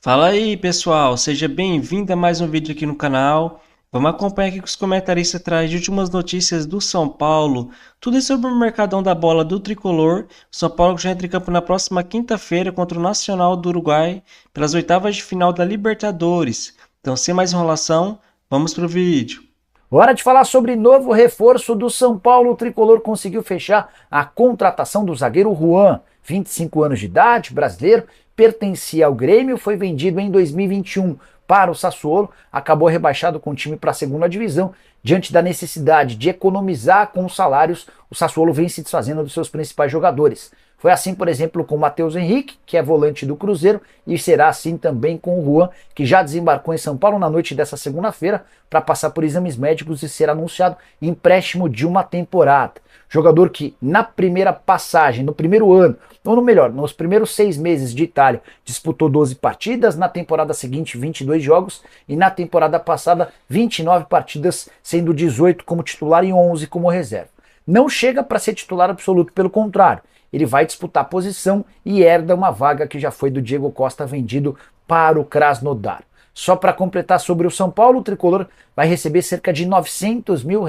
Fala aí, pessoal, seja bem-vindo a mais um vídeo aqui no canal. Vamos acompanhar aqui que os comentaristas trazem de últimas notícias do São Paulo, tudo isso sobre o mercadão da bola do tricolor. O São Paulo que já entra em campo na próxima quinta-feira contra o Nacional do Uruguai pelas oitavas de final da Libertadores. Então, sem mais enrolação, vamos pro vídeo. Hora de falar sobre novo reforço do São Paulo. O tricolor conseguiu fechar a contratação do zagueiro Juan, 25 anos de idade, brasileiro, pertencia ao Grêmio, foi vendido em 2021 para o Sassuolo, acabou rebaixado com o time para a segunda divisão. Diante da necessidade de economizar com os salários, o Sassuolo vem se desfazendo dos seus principais jogadores. Foi assim, por exemplo, com o Matheus Henrique, que é volante do Cruzeiro, e será assim também com o Juan, que já desembarcou em São Paulo na noite dessa segunda-feira para passar por exames médicos e ser anunciado empréstimo de uma temporada. Jogador que na primeira passagem, no primeiro ano, ou no melhor, nos primeiros 6 meses de Itália, disputou 12 partidas, na temporada seguinte 22 jogos e na temporada passada 29 partidas, sendo 18 como titular e 11 como reserva. Não chega para ser titular absoluto, pelo contrário, ele vai disputar a posição e herda uma vaga que já foi do Diego Costa vendido para o Krasnodar. Só para completar sobre o São Paulo, o tricolor vai receber cerca de R$ 900 mil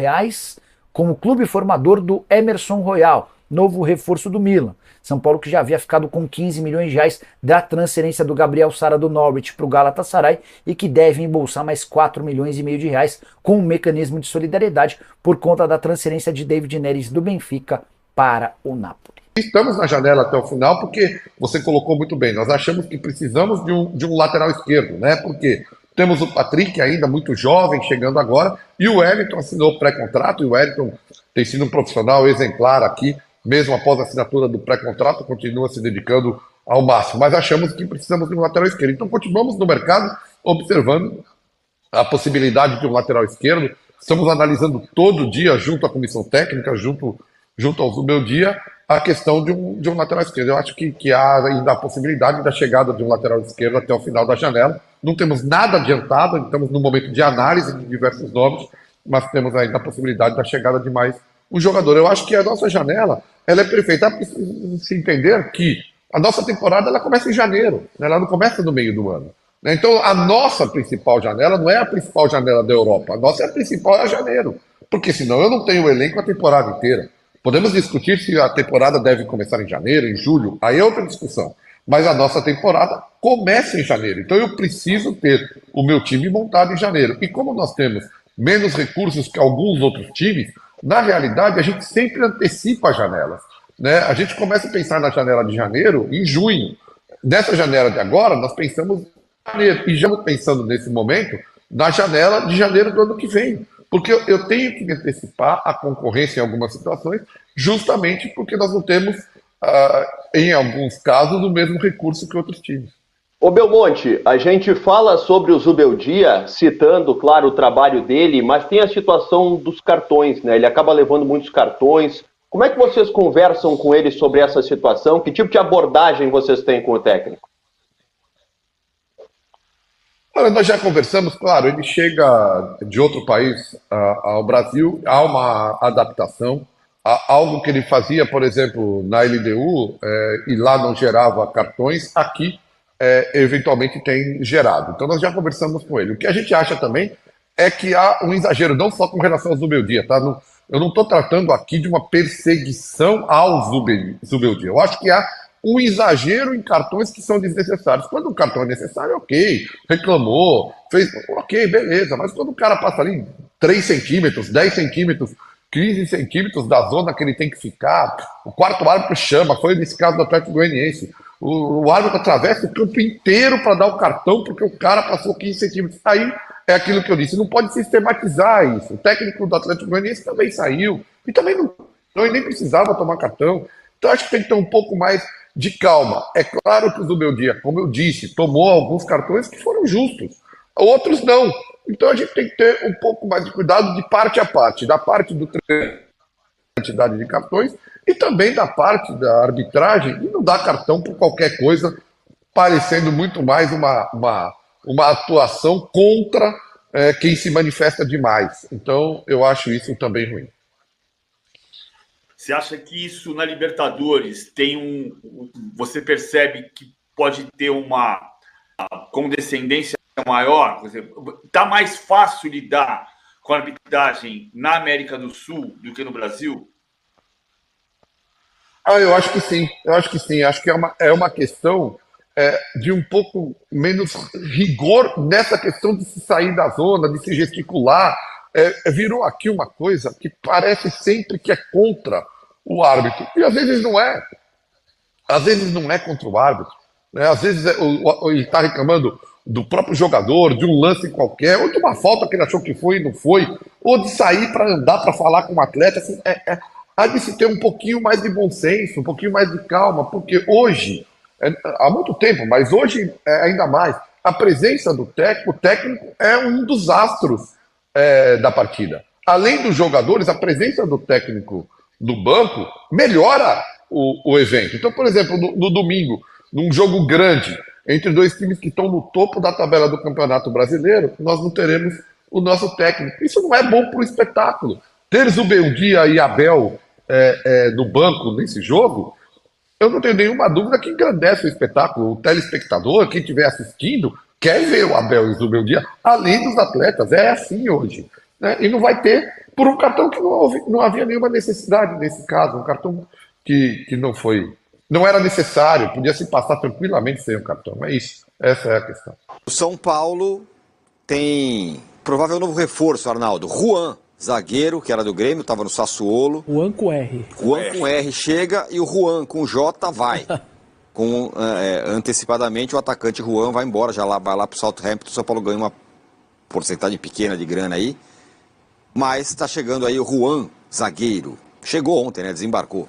como clube formador do Emerson Royal, novo reforço do Milan. São Paulo que já havia ficado com R$ 15 milhões da transferência do Gabriel Sara do Norwich para o Galatasaray e que deve embolsar mais R$ 4,5 milhões com um mecanismo de solidariedade por conta da transferência de David Neres do Benfica para o Napoli. Estamos na janela até o final porque você colocou muito bem. Nós achamos que precisamos de um lateral esquerdo, né? Porque temos o Patrick ainda muito jovem, chegando agora, e o Wellington assinou pré-contrato, e o Wellington tem sido um profissional exemplar aqui, mesmo após a assinatura do pré-contrato, continua se dedicando ao máximo. Mas achamos que precisamos de um lateral esquerdo. Então continuamos no mercado observando a possibilidade de um lateral esquerdo. Estamos analisando todo dia, junto à comissão técnica, junto ao meu dia, a questão de um lateral esquerdo. Eu acho que há ainda a possibilidade da chegada de um lateral esquerdo até o final da janela. Não temos nada adiantado, estamos no momento de análise de diversos nomes, mas temos ainda a possibilidade da chegada de mais um jogador. Eu acho que a nossa janela ela é perfeita. Precisa se entender que a nossa temporada ela começa em janeiro, né? Ela não começa no meio do ano. Né? Então, a nossa principal janela não é a principal janela da Europa. A nossa é a principal é janeiro. Porque senão eu não tenho o elenco a temporada inteira. Podemos discutir se a temporada deve começar em janeiro, em julho, aí é outra discussão. Mas a nossa temporada começa em janeiro. Então eu preciso ter o meu time montado em janeiro. E como nós temos menos recursos que alguns outros times, na realidade a gente sempre antecipa as janelas. Né? A gente começa a pensar na janela de janeiro em junho. Nessa janela de agora, nós pensamos em janeiro. E já pensando nesse momento na janela de janeiro do ano que vem. Porque eu tenho que me antecipar a concorrência em algumas situações, justamente porque nós não temos, em alguns casos, o mesmo recurso que outros times. Ô Belmonte, a gente fala sobre o Zubeldia, citando, claro, o trabalho dele, mas tem a situação dos cartões, né? Ele acaba levando muitos cartões. Como é que vocês conversam com ele sobre essa situação? Que tipo de abordagem vocês têm com o técnico? Olha, nós já conversamos, claro, ele chega de outro país ao Brasil, há uma adaptação, há algo que ele fazia, por exemplo, na LDU, e lá não gerava cartões, aqui eventualmente tem gerado. Então nós já conversamos com ele. O que a gente acha também é que há um exagero, não só com relação ao Zubeldia, tá? Eu não estou tratando aqui de uma perseguição ao Zubeldia. Eu acho que há um exagero em cartões que são desnecessários. Quando um cartão é necessário, ok, reclamou, fez, ok, beleza, mas quando o cara passa ali 3 centímetros, 10 centímetros, 15 centímetros da zona que ele tem que ficar, o quarto árbitro chama, foi nesse caso do Atlético Goianiense, o árbitro atravessa o campo inteiro para dar o cartão porque o cara passou 15 centímetros. Aí é aquilo que eu disse, não pode sistematizar isso. O técnico do Atlético Goianiense também saiu, e também não e nem precisava tomar cartão. Então acho que tem que ter um pouco mais de calma. É claro que o Zubeldia, como eu disse, tomou alguns cartões que foram justos, outros não. Então a gente tem que ter um pouco mais de cuidado de parte a parte, da parte do treino, quantidade de cartões, e também da parte da arbitragem, de não dar cartão por qualquer coisa, parecendo muito mais uma atuação contra quem se manifesta demais. Então eu acho isso também ruim. Você acha que isso na Libertadores tem você percebe que pode ter condescendência maior? Está mais fácil lidar com a arbitragem na América do Sul do que no Brasil? Eu acho que sim, eu acho que sim. Acho que é uma questão de um pouco menos rigor nessa questão de se sair da zona, de se gesticular. Virou aqui uma coisa que parece sempre que é contra o árbitro. E às vezes não é. Às vezes não é contra o árbitro. Né? Às vezes ele está reclamando do próprio jogador, de um lance qualquer, ou de uma falta que ele achou que foi e não foi, ou de sair para andar, para falar com o atleta. Assim, há de se ter um pouquinho mais de bom senso, um pouquinho mais de calma, porque hoje, há muito tempo, mas hoje ainda mais, a presença do técnico, o técnico é um dos astros da partida. Além dos jogadores, a presença do técnico do banco melhora o evento. Então, por exemplo, no domingo, num jogo grande, entre dois times que estão no topo da tabela do Campeonato Brasileiro, nós não teremos o nosso técnico. Isso não é bom para o espetáculo. Ter Zubeldia e Abel no banco nesse jogo, eu não tenho nenhuma dúvida que engrandece o espetáculo. O telespectador, quem estiver assistindo, quer ver o Abel e o Zubeldia, além dos atletas. É assim hoje. Né? E não vai ter por um cartão que não havia nenhuma necessidade nesse caso. Um cartão que não era necessário, podia se passar tranquilamente sem um cartão. É isso. Essa é a questão. O São Paulo tem provável novo reforço, Arnaldo. Juan, zagueiro, que era do Grêmio, estava no Sassuolo. Juan com R. Juan com R chega e o Juan com J vai. Antecipadamente o atacante Juan vai embora, vai lá para o Southampton. O São Paulo ganha uma porcentagem pequena de grana aí. Mas está chegando aí o Juan, zagueiro. Chegou ontem, né? Desembarcou.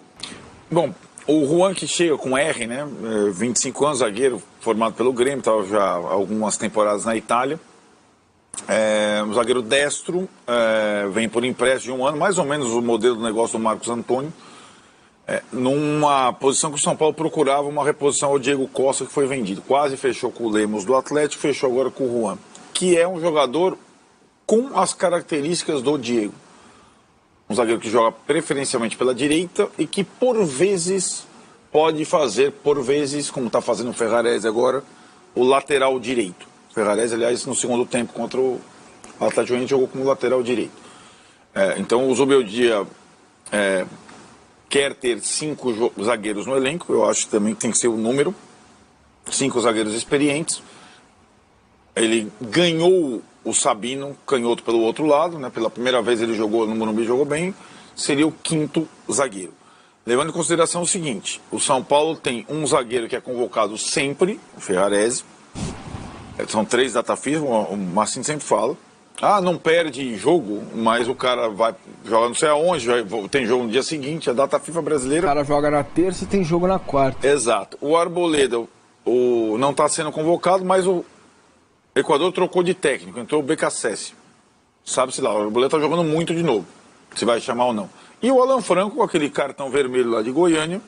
Bom, o Juan que chega com R, né? 25 anos, zagueiro, formado pelo Grêmio, estava já há algumas temporadas na Itália. Um zagueiro destro, vem por empréstimo de um ano, mais ou menos o modelo do negócio do Marcos Antônio. Numa posição que o São Paulo procurava uma reposição ao Diego Costa, que foi vendido. Quase fechou com o Lemos do Atlético, fechou agora com o Juan, que é um jogador com as características do Diego. Um zagueiro que joga preferencialmente pela direita e que por vezes pode fazer, como está fazendo o Ferrarese agora, o lateral direito. O Ferrarese, aliás, no segundo tempo contra o Atlético Goianiense jogou como lateral direito. Então o Zubeldia quer ter 5 zagueiros no elenco, eu acho também que tem que ser o número, 5 zagueiros experientes. Ele ganhou o Sabino, canhoto pelo outro lado, né? Pela primeira vez ele jogou no Morumbi, jogou bem, seria o 5º zagueiro. Levando em consideração o seguinte, o São Paulo tem um zagueiro que é convocado sempre, o Ferrarese, são 3 data FIFA, o Marcinho sempre fala, não perde jogo, mas o cara vai jogar não sei aonde, tem jogo no dia seguinte, a data FIFA brasileira... O cara joga na terça e tem jogo na quarta. Exato. O Arboleda não está sendo convocado, mas o Equador trocou de técnico, entrou o BKSS. Sabe-se lá, o Arboleda está jogando muito de novo, se vai chamar ou não. E o Alan Franco, com aquele cartão vermelho lá de Goiânia,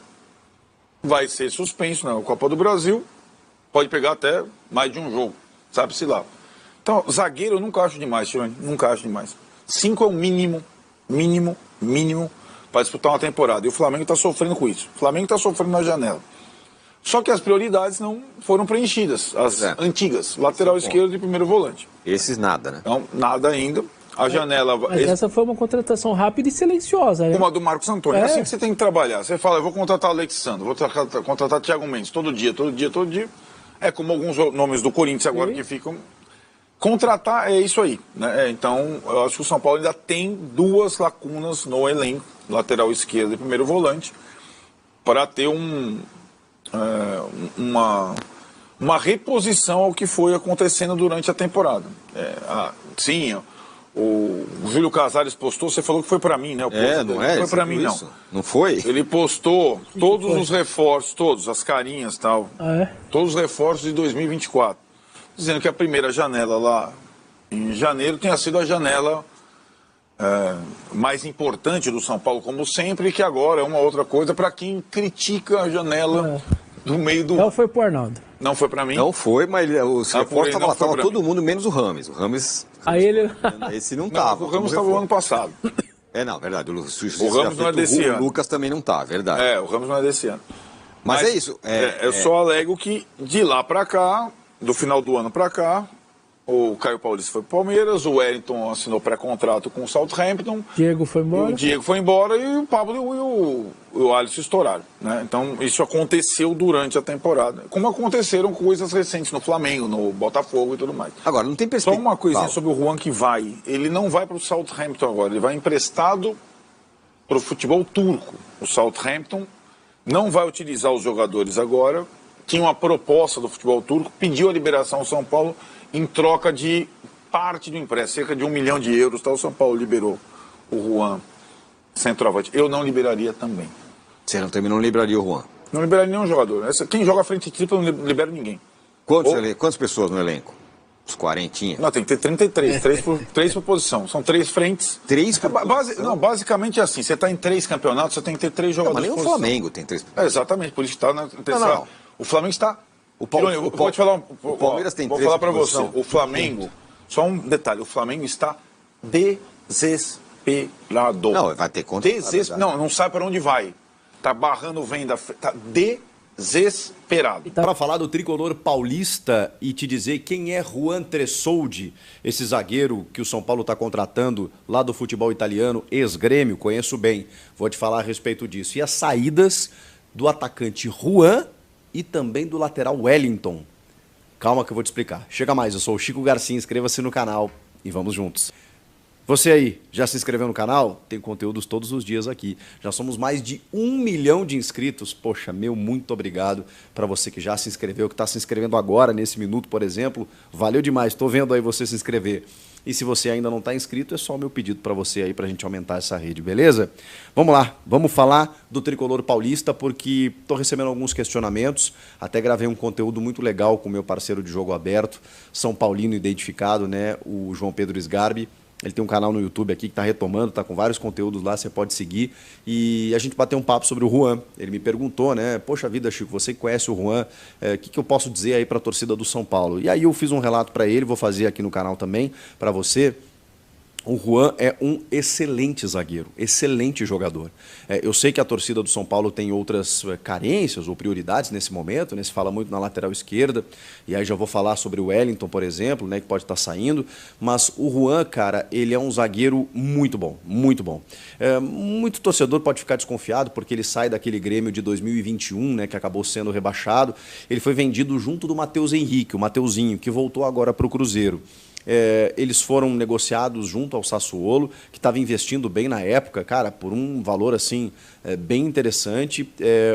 vai ser suspenso na Copa do Brasil, pode pegar até mais de um jogo, sabe-se lá. Então, zagueiro eu nunca acho demais, Tirone, nunca acho demais. 5 é o mínimo para disputar uma temporada. E o Flamengo está sofrendo com isso. O Flamengo está sofrendo na janela. Só que as prioridades não foram preenchidas, as antigas, lateral esquerdo e primeiro volante. Esses nada, né? Então, nada ainda. A janela... Mas essa foi uma contratação rápida e silenciosa, né? Como a do Marcos Antônio. É assim que você tem que trabalhar. Você fala, eu vou contratar o Alexandre, vou contratar o Thiago Mendes todo dia. É como alguns nomes do Corinthians agora que ficam... Contratar é isso aí, né? Então, eu acho que o São Paulo ainda tem 2 lacunas no elenco, lateral esquerdo e primeiro volante, para ter uma reposição ao que foi acontecendo durante a temporada. Sim, o Júlio Casares postou, você falou que foi para mim, né? Não foi para mim, não. Não foi? Ele postou todos os reforços, todos, as carinhas e tal, todos os reforços de 2024, dizendo que a primeira janela lá em janeiro tenha sido a janela mais importante do São Paulo, como sempre, e que agora é uma outra coisa para quem critica a janela do meio do... Não foi pro Arnaldo. Não foi para mim? Não foi, mas os reforços estavam todo mundo, menos o Rames. O Rames... Aí ele... Esse não estava. O Ramos estava o ano passado. Não, verdade. O Ramos não é desse ano. O Lucas também não está, verdade. O Ramos não é desse ano. Mas é isso. Eu só alego que de lá para cá do final do ano para cá, o Caio Paulista foi para o Palmeiras, o Wellington assinou pré-contrato com o Southampton. Diego foi embora. O Diego foi embora e o Pablo e o Alisson estouraram, né? Então isso aconteceu durante a temporada. Como aconteceram coisas recentes no Flamengo, no Botafogo e tudo mais. Agora, não tem Só perspectiva. uma coisinha sobre o Juan que vai. Ele não vai para o Southampton agora, ele vai emprestado para o futebol turco. O Southampton não vai utilizar os jogadores agora. Tinha uma proposta do futebol turco, pediu a liberação ao São Paulo em troca de parte do empréstimo, cerca de 1 milhão de euros. Tá? O São Paulo liberou o Juan, centroavante. Eu não liberaria também. Você não liberaria o Juan? Não liberaria nenhum jogador. Quem joga frente tripla não libera ninguém. Quantas pessoas no elenco? Uns 40? Não, tem que ter 33, 3 por posição. São 3 frentes. 3 por Não, basicamente é assim. Você está em 3 campeonatos, você tem que ter 3 jogadores. Não, mas nem o Flamengo tem 3. Exatamente, por isso que está na terceira. Não. O Flamengo está... Vou te falar, o Palmeiras tem 3. Vou falar para você. O Flamengo, só um detalhe, o Flamengo está desesperado. Não, vai ter conta. Não sabe para onde vai. Está barrando venda, está desesperado. Para falar do tricolor paulista e te dizer quem é Juan Tressoldi, esse zagueiro que o São Paulo está contratando lá do futebol italiano, ex-grêmio, conheço bem. Vou te falar a respeito disso. E as saídas do atacante Juan e também do lateral Wellington. Calma que eu vou te explicar. Chega mais, eu sou o Chico Garcia, inscreva-se no canal e vamos juntos. Você aí, já se inscreveu no canal? Tem conteúdos todos os dias aqui. Já somos mais de 1 milhão de inscritos. Poxa, muito obrigado para você que já se inscreveu, que está se inscrevendo agora, nesse minuto, por exemplo. Valeu demais, estou vendo aí você se inscrever. E se você ainda não está inscrito, é só o meu pedido para você aí, para a gente aumentar essa rede, beleza? Vamos lá, vamos falar do tricolor paulista, porque estou recebendo alguns questionamentos. Até gravei um conteúdo muito legal com o meu parceiro de jogo aberto, São Paulino identificado, né? O João Pedro Sgarbi. Ele tem um canal no YouTube aqui que está retomando, está com vários conteúdos lá, você pode seguir. E a gente bateu um papo sobre o Juan. Ele me perguntou, né? Poxa vida, Chico, você que conhece o Juan, o que eu posso dizer aí para a torcida do São Paulo? E aí eu fiz um relato para ele, vou fazer aqui no canal também, para você. O Juan é um excelente zagueiro, excelente jogador. Eu sei que a torcida do São Paulo tem outras carências ou prioridades nesse momento, né? Se fala muito na lateral esquerda, e aí já vou falar sobre o Wellington, por exemplo, né? Que pode estar saindo, mas o Juan, cara, ele é um zagueiro muito bom, muito bom. Muito torcedor pode ficar desconfiado porque ele sai daquele Grêmio de 2021, né? Que acabou sendo rebaixado. Ele foi vendido junto do Matheus Henrique, o Mateuzinho, que voltou agora para o Cruzeiro. Eles foram negociados junto ao Sassuolo, que estava investindo bem na época, cara, por um valor assim bem interessante.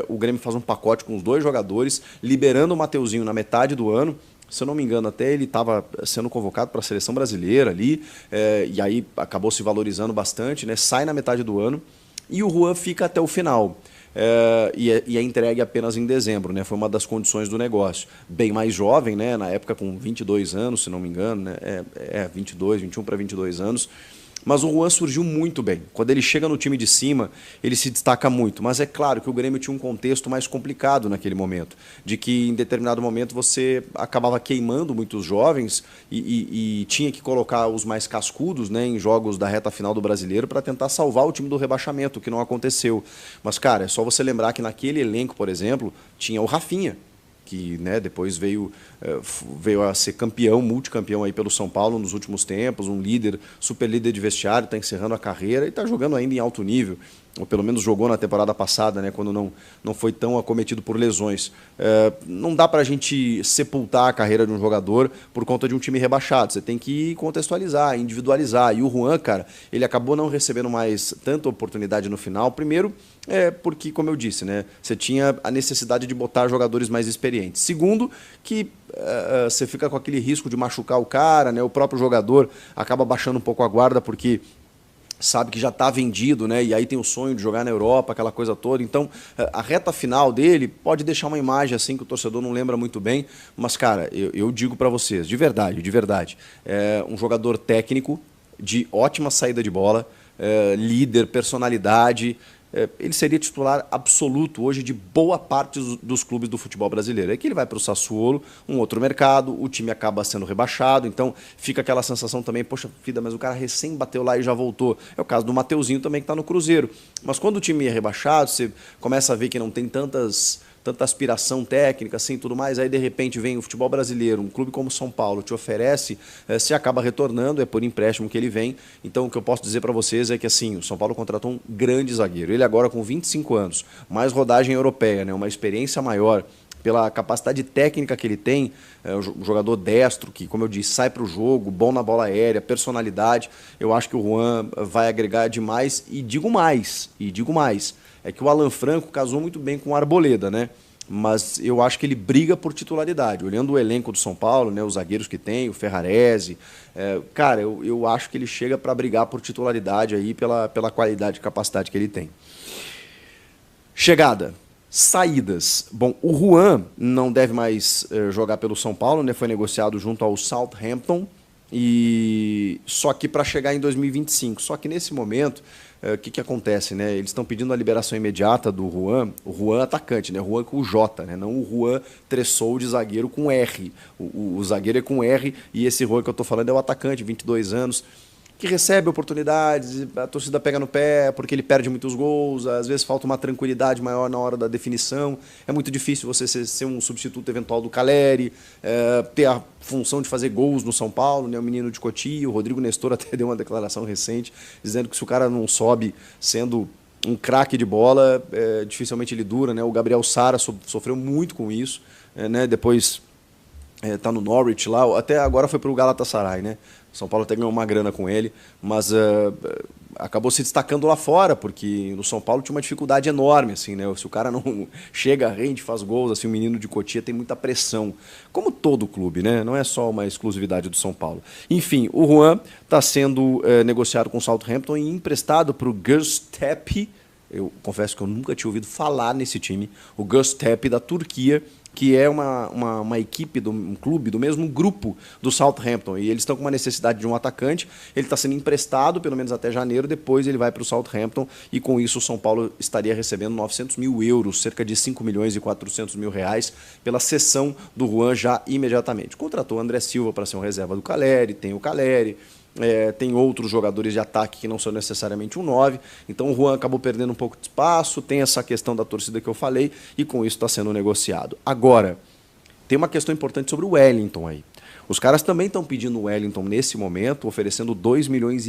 O Grêmio faz um pacote com os 2 jogadores, liberando o Mateuzinho na metade do ano. Se eu não me engano, até ele estava sendo convocado para a seleção brasileira ali, e aí acabou se valorizando bastante, né? Sai na metade do ano e o Juan fica até o final. E é entregue apenas em dezembro, né? Foi uma das condições do negócio. Bem mais jovem, né? Na época com 22 anos, se não me engano, né? 21 para 22 anos. Mas o Juan surgiu muito bem. Quando ele chega no time de cima, ele se destaca muito. Mas é claro que o Grêmio tinha um contexto mais complicado naquele momento. De que em determinado momento você acabava queimando muitos jovens e tinha que colocar os mais cascudos, né, em jogos da reta final do Brasileiro para tentar salvar o time do rebaixamento, o que não aconteceu. Mas, cara, é só você lembrar que naquele elenco, por exemplo, tinha o Rafinha, que, né, depois veio a ser campeão, multicampeão aí pelo São Paulo nos últimos tempos, um líder, super líder de vestiário, está encerrando a carreira e está jogando ainda em alto nível, ou pelo menos jogou na temporada passada, né, quando não foi tão acometido por lesões. Não dá para a gente sepultar a carreira de um jogador por conta de um time rebaixado, você tem que contextualizar, individualizar, e o Juan, cara, ele acabou não recebendo mais tanta oportunidade no final, primeiro, porque, como eu disse, né, você tinha a necessidade de botar jogadores mais experientes. Segundo, que você fica com aquele risco de machucar o cara, né, o próprio jogador acaba baixando um pouco a guarda porque sabe que já está vendido, né, e aí tem o sonho de jogar na Europa, aquela coisa toda. Então, a reta final dele pode deixar uma imagem assim que o torcedor não lembra muito bem, mas, cara, eu digo para vocês, de verdade, é um jogador técnico, de ótima saída de bola, líder, personalidade. Ele seria titular absoluto hoje de boa parte dos clubes do futebol brasileiro. É que ele vai para o Sassuolo, um outro mercado, o time acaba sendo rebaixado, então fica aquela sensação também, poxa vida, mas o cara recém bateu lá e já voltou. É o caso do Mateuzinho também, que está no Cruzeiro. Mas quando o time é rebaixado, você começa a ver que não tem tantas tanta aspiração técnica, assim, tudo mais, aí de repente vem o futebol brasileiro, um clube como São Paulo te oferece, se acaba retornando, é por empréstimo que ele vem. Então o que eu posso dizer para vocês é que assim, o São Paulo contratou um grande zagueiro, ele agora com 25 anos, mais rodagem europeia, né, uma experiência maior, pela capacidade técnica que ele tem, um jogador destro, que, como eu disse, sai para o jogo, bom na bola aérea, personalidade. Eu acho que o Juan vai agregar demais. E digo mais, é que o Alan Franco casou muito bem com o Arboleda, né? Mas eu acho que ele briga por titularidade. Olhando o elenco do São Paulo, né, os zagueiros que tem, o Ferrarese, cara, eu acho que ele chega para brigar por titularidade aí pela qualidade e capacidade que ele tem. Chegada. Saídas. Bom, o Juan não deve mais jogar pelo São Paulo, né? Foi negociado junto ao Southampton, e só que para chegar em 2025. Só que nesse momento, o que acontece, né? Eles estão pedindo a liberação imediata do Juan, o Juan atacante, né? Juan com o J, né? Não o Juan Tressolde, zagueiro com R. O zagueiro é com R, e esse Juan que eu estou falando é o atacante, 22 anos, que recebe oportunidades, a torcida pega no pé porque ele perde muitos gols, às vezes falta uma tranquilidade maior na hora da definição, é muito difícil você ser um substituto eventual do Caleri, ter a função de fazer gols no São Paulo, né? O menino de Cotia, o Rodrigo Nestor até deu uma declaração recente, dizendo que se o cara não sobe sendo um craque de bola, dificilmente ele dura, né? O Gabriel Sara sofreu muito com isso, né? Depois tá no Norwich lá, até agora foi para o Galatasaray, né? São Paulo até ganhou uma grana com ele, mas acabou se destacando lá fora, porque no São Paulo tinha uma dificuldade enorme, assim, né? Se o cara não chega, rende, faz gols, assim, o menino de Cotia tem muita pressão, como todo clube, né? Não é só uma exclusividade do São Paulo. Enfim, o Juan está sendo negociado com o Southampton e emprestado para o Göztepe. Eu confesso que eu nunca tinha ouvido falar nesse time, o Göztepe da Turquia, que é uma equipe, um clube do mesmo grupo do Southampton. E eles estão com uma necessidade de um atacante. Ele está sendo emprestado, pelo menos até janeiro. Depois ele vai para o Southampton. E com isso o São Paulo estaria recebendo 900 mil euros, cerca de 5 milhões e 400 mil reais, pela cessão do Juan já imediatamente. Contratou o André Silva para ser um reserva do Caleri, tem o Caleri. Tem outros jogadores de ataque que não são necessariamente um 9, então o Juan acabou perdendo um pouco de espaço, tem essa questão da torcida que eu falei, e com isso está sendo negociado. Agora, tem uma questão importante sobre o Wellington aí. Os caras também estão pedindo o Wellington nesse momento, oferecendo 2,5 milhões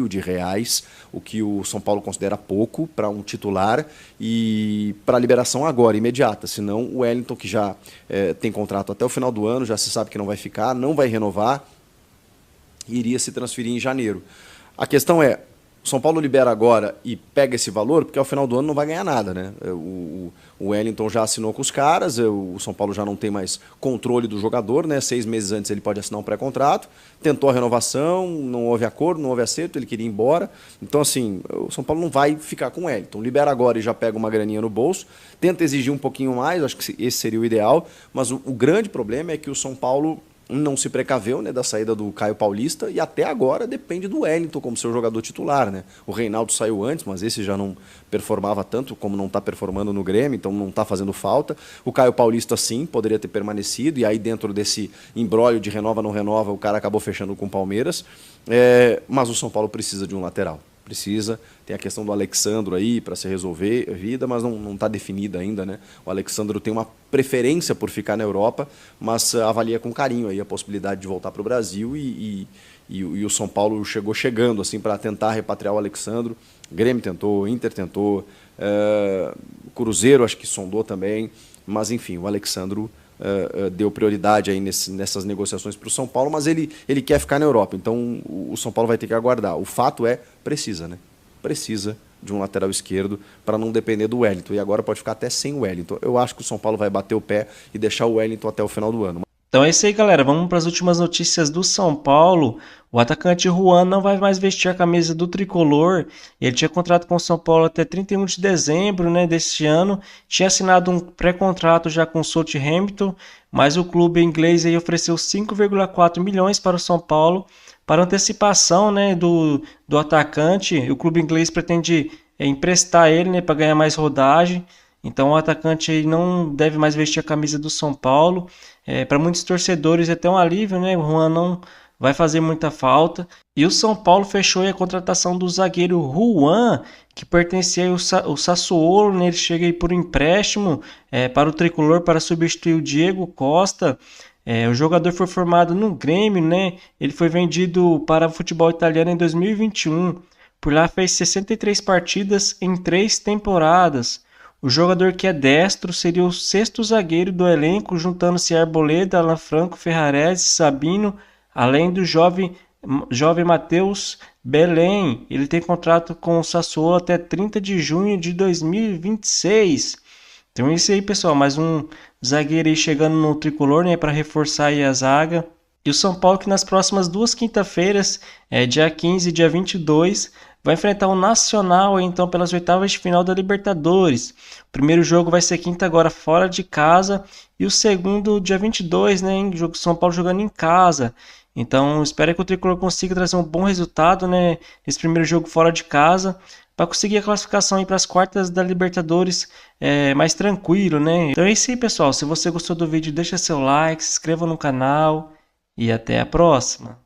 de reais, o que o São Paulo considera pouco para um titular, e para liberação agora, imediata. Senão o Wellington, que já tem contrato até o final do ano, já se sabe que não vai ficar, não vai renovar, iria se transferir em janeiro. A questão é, o São Paulo libera agora e pega esse valor, porque ao final do ano não vai ganhar nada, né? O Wellington já assinou com os caras, o São Paulo já não tem mais controle do jogador, né? 6 meses antes ele pode assinar um pré-contrato, tentou a renovação, não houve acordo, não houve acerto, ele queria ir embora. Então, assim, o São Paulo não vai ficar com o Wellington. Libera agora e já pega uma graninha no bolso, tenta exigir um pouquinho mais, acho que esse seria o ideal, mas o grande problema é que o São Paulo não se precaveu, né, da saída do Caio Paulista, e até agora depende do Wellington como seu jogador titular, né? O Reinaldo saiu antes, mas esse já não performava tanto como não está performando no Grêmio, então não está fazendo falta. O Caio Paulista sim, poderia ter permanecido, e aí dentro desse imbróglio de renova, não renova, o cara acabou fechando com o Palmeiras, mas o São Paulo precisa de um lateral. Precisa, tem a questão do Alexandro aí para se resolver a vida, mas não está definida ainda, né? O Alexandro tem uma preferência por ficar na Europa, mas avalia com carinho aí a possibilidade de voltar para o Brasil, e o São Paulo chegando assim para tentar repatriar o Alexandro. Grêmio tentou, Inter tentou, Cruzeiro acho que sondou também, mas enfim, o Alexandro deu prioridade aí nessas negociações para o São Paulo, mas ele quer ficar na Europa, então o São Paulo vai ter que aguardar. O fato é, precisa, né? Precisa de um lateral esquerdo para não depender do Wellington, e agora pode ficar até sem o Wellington. Eu acho que o São Paulo vai bater o pé e deixar o Wellington até o final do ano. Então é isso aí, galera. Vamos para as últimas notícias do São Paulo. O atacante Juan não vai mais vestir a camisa do tricolor. Ele tinha contrato com o São Paulo até 31 de dezembro, né, deste ano. Tinha assinado um pré-contrato já com o Southampton, mas o clube inglês aí ofereceu 5,4 milhões para o São Paulo para antecipação, né, do atacante. O clube inglês pretende emprestar ele, né, para ganhar mais rodagem. Então o atacante aí não deve mais vestir a camisa do São Paulo. Para muitos torcedores é até um alívio, né? O Juan não vai fazer muita falta. E o São Paulo fechou a contratação do zagueiro Juan, que pertencia ao Sassuolo, né? Ele chega aí por empréstimo para o Tricolor para substituir o Diego Costa. O jogador foi formado no Grêmio, né? Ele foi vendido para o futebol italiano em 2021. Por lá fez 63 partidas em 3 temporadas. O jogador que é destro seria o 6º zagueiro do elenco, juntando-se Arboleda, Alan Franco, Ferrarese, Sabino, além do jovem Matheus Belém. Ele tem contrato com o Sassuolo até 30 de junho de 2026. Então é isso aí, pessoal. Mais um zagueiro aí chegando no Tricolor, né, para reforçar aí a zaga. E o São Paulo que nas próximas 2 quinta-feiras, dia 15 e dia 22, vai enfrentar o Nacional então pelas oitavas de final da Libertadores. O primeiro jogo vai ser quinta agora fora de casa e o segundo dia 22, né, em jogo São Paulo jogando em casa. Então espero que o Tricolor consiga trazer um bom resultado, né, nesse primeiro jogo fora de casa, para conseguir a classificação para as quartas da Libertadores mais tranquilo, né? Então é isso aí, pessoal. Se você gostou do vídeo, deixa seu like, se inscreva no canal e até a próxima.